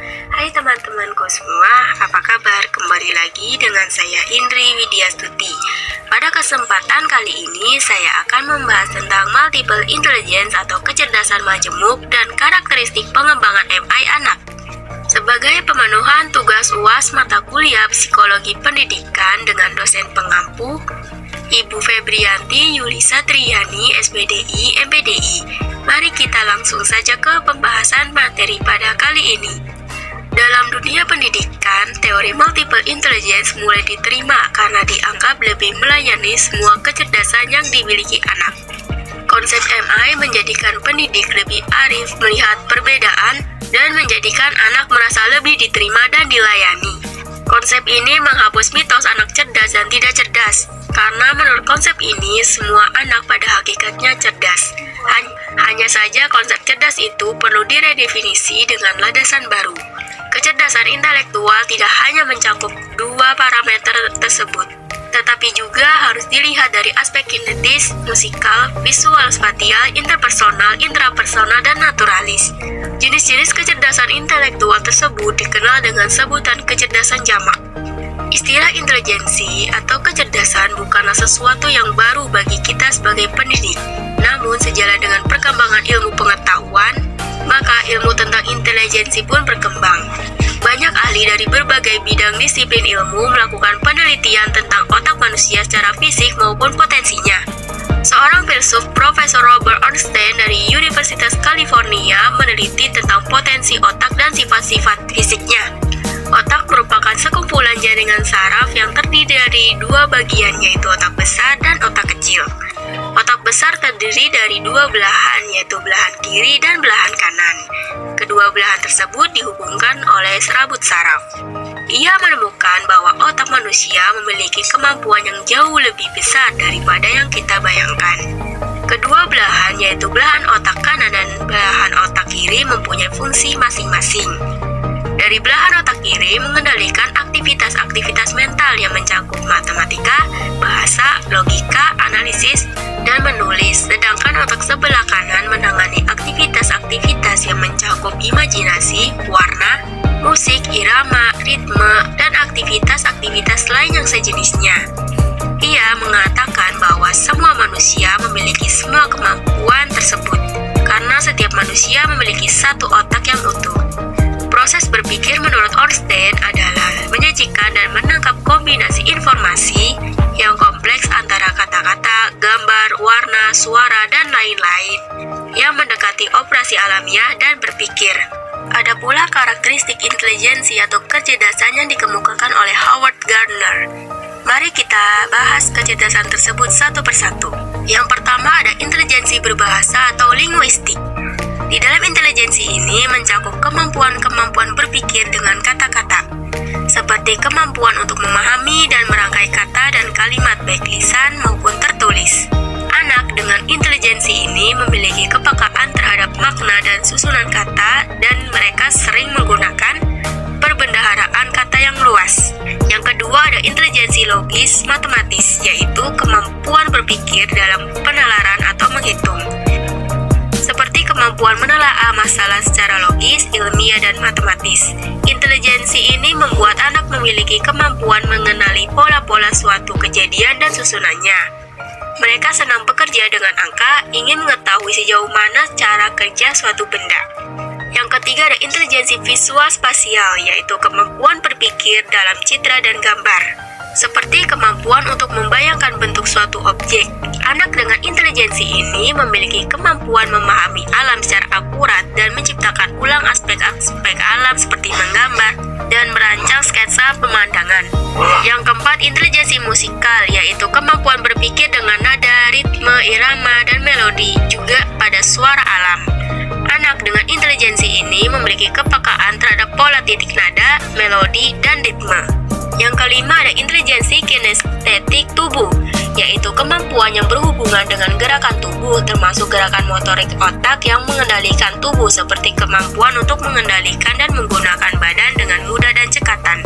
Hai teman-temanku semua, apa kabar? Kembali lagi dengan saya Indri Widyastuti. Pada kesempatan kali ini saya akan membahas tentang multiple intelligence atau kecerdasan majemuk dan karakteristik pengembangan MI anak. Sebagai pemenuhan tugas UAS mata kuliah Psikologi Pendidikan dengan dosen pengampu, Ibu Febrianti Yulisa Triani, SPDI, MPDI. Mari kita langsung saja ke pembahasan materi pada kali ini. Dalam dunia pendidikan, teori multiple intelligence mulai diterima karena dianggap lebih melayani semua kecerdasan yang dimiliki anak. Konsep MI menjadikan pendidik lebih arif melihat perbedaan dan menjadikan anak merasa lebih diterima dan dilayani. Konsep ini menghapus mitos anak cerdas dan tidak cerdas, karena menurut konsep ini semua anak pada hakikatnya cerdas. Hanya saja konsep cerdas itu perlu diredefinisi dengan landasan baru. Kecerdasan intelektual tidak hanya mencakup dua parameter tersebut, tetapi juga harus dilihat dari aspek kinetis, musikal, visual, spatial, interpersonal, intrapersonal, dan naturalis. Jenis-jenis kecerdasan intelektual tersebut dikenal dengan sebutan kecerdasan jamak. Istilah intelijensi atau kecerdasan bukanlah sesuatu yang baru bagi kita sebagai pendidik. Namun sejalan dengan perkembangan ilmu pengetahuan, maka ilmu tentang intelijensi pun berkembang. Banyak ahli dari berbagai bidang disiplin ilmu melakukan penelitian tentang otak manusia secara fisik maupun potensinya. Seorang filsuf, Profesor Robert Ornstein dari Universitas California, meneliti tentang potensi otak dan sifat-sifat fisiknya. Otak merupakan sekumpulan jaringan saraf yang terdiri dari dua bagian, yaitu otak besar dan otak kecil. Otak besar terdiri dari dua belahan, yaitu belahan kiri dan belahan kanan. Kedua belahan tersebut dihubungkan oleh serabut saraf. Ia menemukan bahwa otak manusia memiliki kemampuan yang jauh lebih besar daripada yang kita bayangkan. Kedua belahan, yaitu belahan otak kanan dan belahan otak kiri, mempunyai fungsi masing-masing. Dari belahan otak kiri mengendalikan aktivitas-aktivitas mental yang mencakup matematika, bahasa, logika, analisis, dan menulis, sedangkan otak sebelah kanan menangani aktivitas-aktivitas yang mencakup imajinasi, warna, musik, irama, ritme, dan aktivitas-aktivitas lain yang sejenisnya. Ia mengatakan bahwa semua manusia memiliki semua kemampuan tersebut, karena setiap manusia memiliki satu otak yang utuh. Proses berpikir menurut Ornstein adalah menyajikan dan menangkap kombinasi informasi yang kompleks antara kata-kata, gambar, warna, suara, dan lain-lain yang mendekati operasi alamiah dan berpikir. Ada pula karakteristik intelijensi atau kecerdasan yang dikemukakan oleh Howard Gardner. Mari kita bahas kecerdasan tersebut satu persatu. Yang pertama ada intelijensi berbahasa atau linguistik. Di dalam intelijensi ini mencakup kemampuan-kemampuan berpikir dengan kata-kata, seperti kemampuan untuk memahami dan merangkai kata dan kalimat baik lisan maupun tertulis. Anak dengan intelijensi ini memiliki kepekaan terhadap makna dan susunan kata, dan mereka sering menggunakan perbendaharaan kata yang luas. Yang kedua ada intelijensi logis matematis, yaitu kemampuan berpikir dalam penalaran atau menghitung, seperti kemampuan menelaah masalah secara logis, ilmiah, dan matematis. Intelijensi ini membuat anak memiliki kemampuan mengenali pola-pola suatu kejadian dan susunannya. Mereka senang bekerja dengan angka, ingin mengetahui sejauh mana cara kerja suatu benda. Yang ketiga ada intelijensi visual spasial, yaitu kemampuan berpikir dalam citra dan gambar, seperti kemampuan untuk membayangkan bentuk suatu objek. Anak dengan intelijensi ini memiliki kemampuan memahami alam secara akurat dan menciptakan ulang aspek-aspek alam seperti menggambar dan merancang sketsa pemandangan. Yang keempat, intelijensi musikal, yaitu kemampuan berpikir dengan nada, ritme, irama, dan melodi, juga pada suara alam. Anak dengan intelijensi ini memiliki kepekaan terhadap pola titik nada, melodi, dan ritme. Yang kelima ada intelijensi kinestetik tubuh, yaitu kemampuan yang berhubungan dengan gerakan tubuh, termasuk gerakan motorik otak yang mengendalikan tubuh, seperti kemampuan untuk mengendalikan dan menggunakan badan dengan mudah dan cekatan.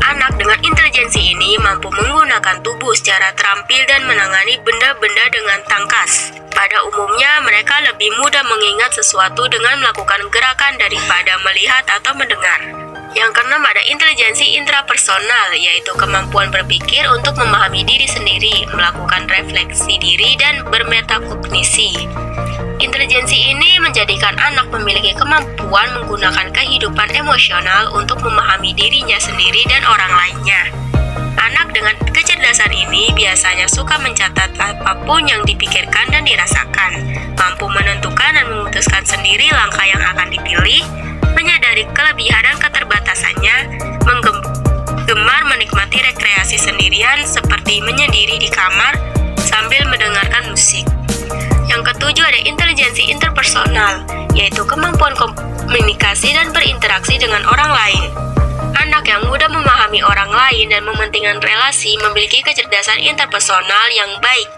Anak dengan intelijensi ini mampu menggunakan tubuh secara terampil dan menangani benda-benda dengan tangkas. Pada Pada umumnya, mereka lebih mudah mengingat sesuatu dengan melakukan gerakan daripada melihat atau mendengar. Yang keenam ada intelijensi intrapersonal, yaitu kemampuan berpikir untuk memahami diri sendiri, melakukan refleksi diri, dan bermetakognisi. Intelijensi ini menjadikan anak memiliki kemampuan menggunakan kehidupan emosional untuk memahami dirinya sendiri dan orang lainnya. Anak dengan kecerdasan ini biasanya suka mencatat apapun yang dipikirkan dan dirasakan, mampu menentukan dan memutuskan sendiri langkah yang akan dipilih, menyadari kelebihan dan keterbatasannya, gemar menikmati rekreasi sendirian seperti menyendiri di kamar sambil mendengarkan musik. Yang ketujuh ada intelijensi interpersonal, yaitu kemampuan komunikasi dan berinteraksi dengan orang lain. Anak yang mudah memahami orang lain dan mementingkan relasi memiliki kecerdasan interpersonal yang baik.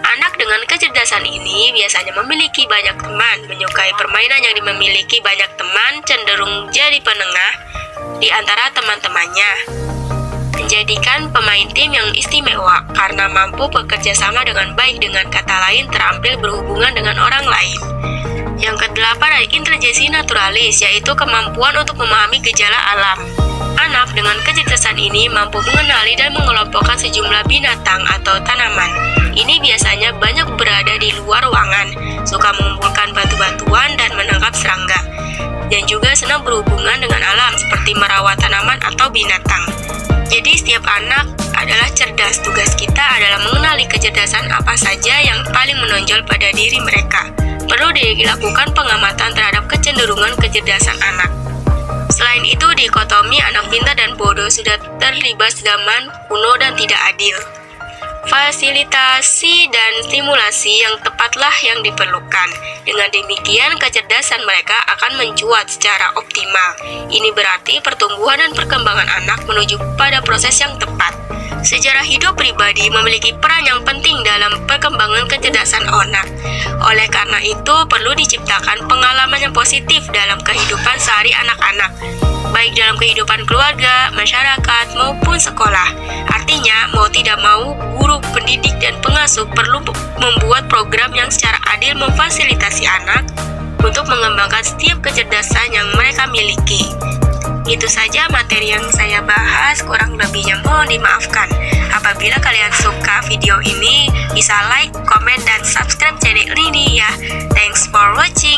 Anak dengan kecerdasan ini biasanya memiliki banyak teman, menyukai permainan yang memiliki banyak teman, cenderung jadi penengah di antara teman-temannya, menjadikan pemain tim yang istimewa karena mampu bekerja sama dengan baik, dengan kata lain terampil berhubungan dengan orang lain. Yang kedelapan adalah intelijensi naturalis, yaitu kemampuan untuk memahami gejala alam. Anak dengan kecerdasan ini mampu mengenali dan mengelompokkan sejumlah binatang atau tanaman. Ini biasanya banyak berada di luar ruangan, suka mengumpulkan batu-batuan dan menangkap serangga, dan juga senang berhubungan dengan alam seperti merawat tanaman atau binatang. Jadi setiap anak adalah cerdas. Tugas kita adalah mengenali kecerdasan apa saja yang paling menonjol pada diri mereka. Perlu dilakukan pengamatan terhadap kecenderungan kecerdasan anak. Selain itu, dikotomi anak pintar dan bodoh sudah terlibat zaman kuno dan tidak adil. Fasilitasi dan stimulasi yang tepatlah yang diperlukan. Dengan demikian, kecerdasan mereka akan mencuat secara optimal. Ini berarti pertumbuhan dan perkembangan anak menuju pada proses yang tepat. Sejarah hidup pribadi memiliki peran yang penting dalam perkembangan kecerdasan anak. Oleh karena itu, perlu diciptakan pengalaman yang positif dalam kehidupan sehari anak-anak, baik dalam kehidupan keluarga, masyarakat, maupun sekolah. Artinya, mau tidak mau, guru, pendidik, dan pengasuh perlu membuat program yang secara adil memfasilitasi anak untuk mengembangkan setiap kecerdasan yang mereka miliki. Itu saja materi yang saya bahas, kurang lebihnya mohon dimaafkan. Apabila kalian suka video ini, bisa like, komen, dan subscribe channel ini ya. Thanks for watching.